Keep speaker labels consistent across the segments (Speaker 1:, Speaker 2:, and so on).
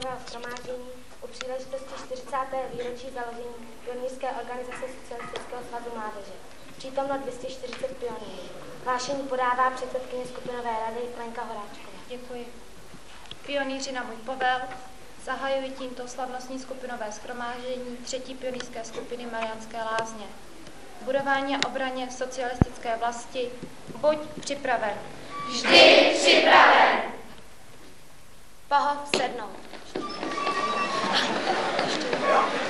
Speaker 1: skupinového shromáždění u příležitosti 40. výročí založení pionýrské organizace Socialistického svazu mládeže. Přítomno 240 pionýrů. Hlášení podává předsedkyně skupinové rady Lenka Horáčková.
Speaker 2: Děkuji. Pionýři na můj povel, zahajuji tímto slavnostní skupinové shromáždění 3. pionýrské skupiny Mariánské Lázně. Budování a obraně socialistické vlasti, buď připraven.
Speaker 3: Vždy připraven.
Speaker 2: Pohov sednout.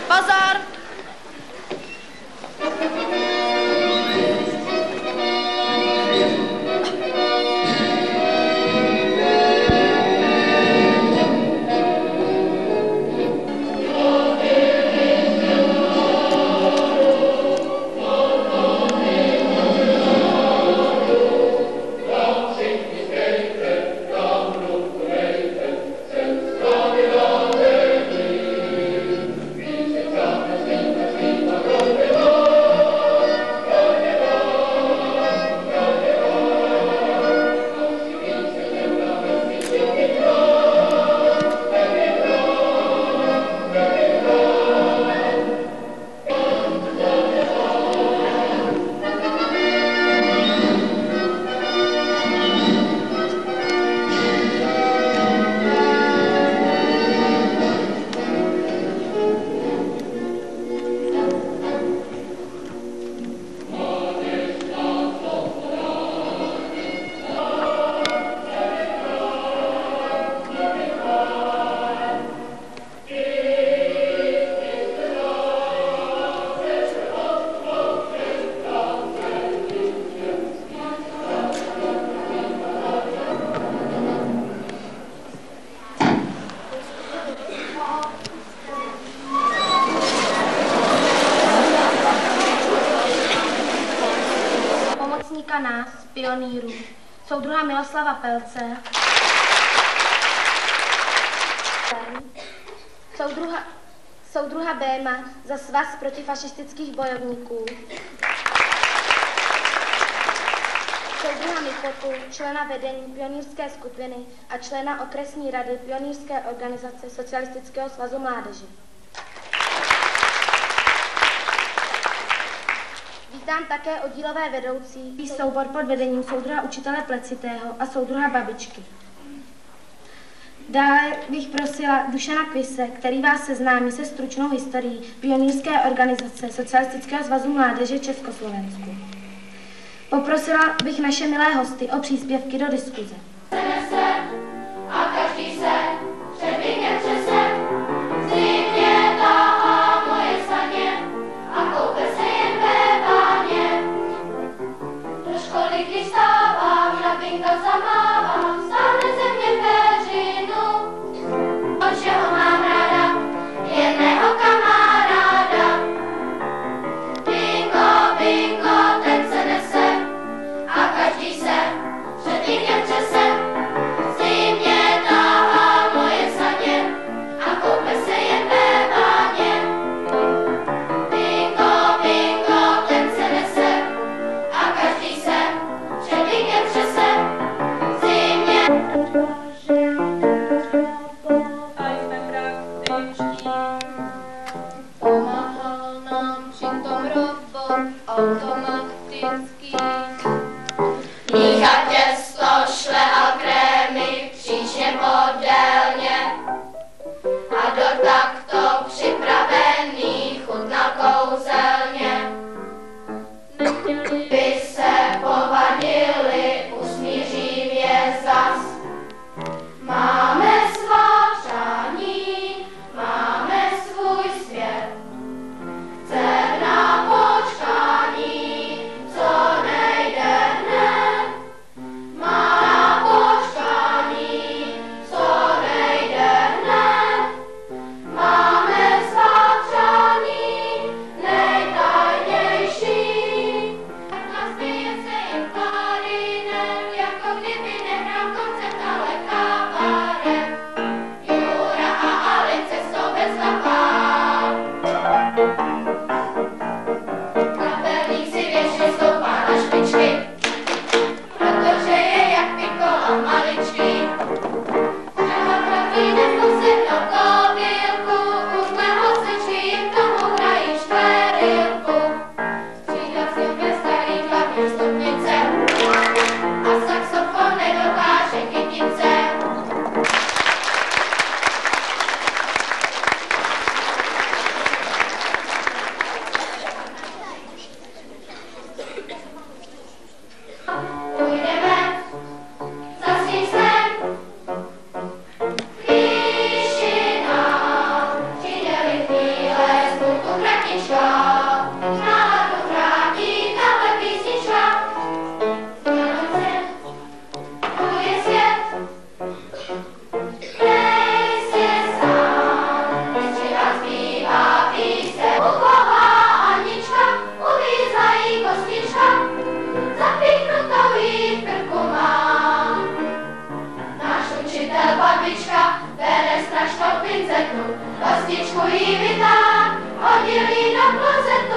Speaker 2: Pozor!
Speaker 1: Nás, pionýrů, soudruha Miloslava Pelce, soudruha Béma za svaz protifašistických bojovníků, soudruha Mipotu, člena vedení pionýrské skupiny a člena okresní rady pionýrské organizace Socialistického svazu mládeže. Vítám také oddílové vedoucí soubor pod vedením soudruha učitele Plecitého a soudruha Babičky. Dále bych prosila Dušana Kvise, který vás seznámí se stručnou historií pionýrské organizace Socialistického svazu mládeže Československu. Poprosila bych naše milé hosty o příspěvky do diskuze.
Speaker 3: A každý se před víkem přese zřejmě táhá moje saně a koupe se jen ve báně. Do školy, když stávám, žabinka zamávám, stáhne ze mě peřinu. Od čeho mám ráda, jedného kamaráda. Bingo, bingo, ten se nese a každý se před víkem přese. jí vytáhl, hodil jí do klozeta.